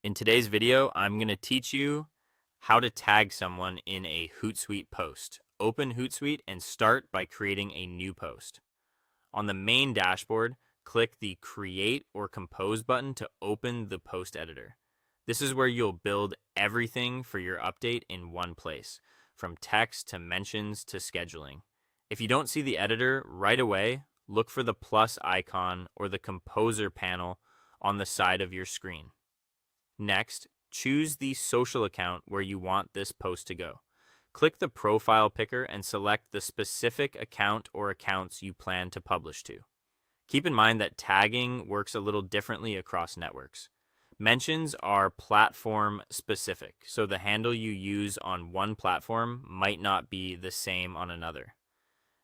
In today's video, I'm going to teach you how to tag someone in a Hootsuite post. Open Hootsuite and start by creating a new post. On the main dashboard, click the Create or Compose button to open the post editor. This is where you'll build everything for your update in one place, from text to mentions to scheduling. If you don't see the editor right away, look for the plus icon or the Composer panel on the side of your screen. Next, choose the social account where you want this post to go. Click the profile picker and select the specific account or accounts you plan to publish to. Keep in mind that tagging works a little differently across networks. Mentions are platform specific, so the handle you use on one platform might not be the same on another.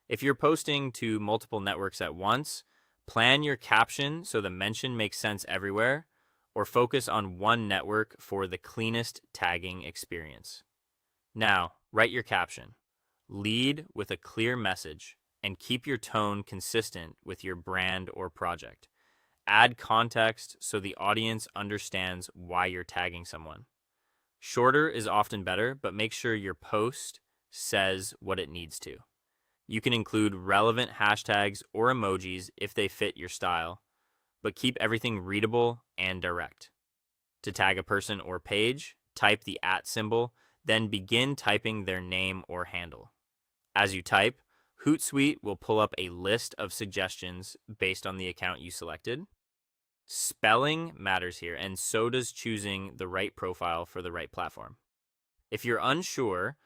If you're posting to multiple networks at once, plan your caption so the mention makes sense everywhere, or focus on one network for the cleanest tagging experience. Now, write your caption. Lead with a clear message and keep your tone consistent with your brand or project. Add context so the audience understands why you're tagging someone. Shorter is often better, but make sure your post says what it needs to. You can include relevant hashtags or emojis if they fit your style, but keep everything readable and direct. To tag a person or page, type the @ symbol, then begin typing their name or handle. As you type, Hootsuite will pull up a list of suggestions based on the account you selected. Spelling matters here, and so does choosing the right profile for the right platform. If you're unsure,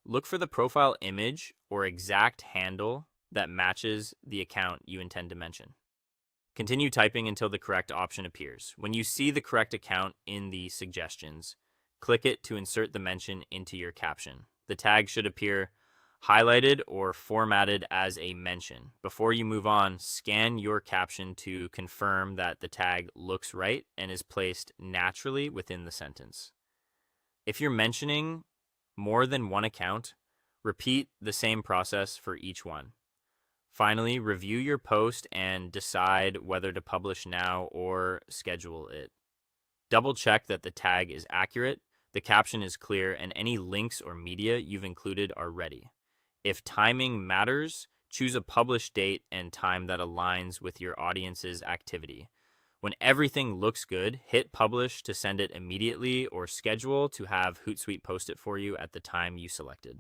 look for the profile image or exact handle that matches the account you intend to mention. Continue typing until the correct option appears. When you see the correct account in the suggestions, click it to insert the mention into your caption. The tag should appear highlighted or formatted as a mention. Before you move on, scan your caption to confirm that the tag looks right and is placed naturally within the sentence. If you're mentioning more than one account, repeat the same process for each one. Finally, review your post and decide whether to publish now or schedule it. Double check that the tag is accurate, the caption is clear, and any links or media you've included are ready. If timing matters, choose a publish date and time that aligns with your audience's activity. When everything looks good, hit publish to send it immediately or schedule to have Hootsuite post it for you at the time you selected.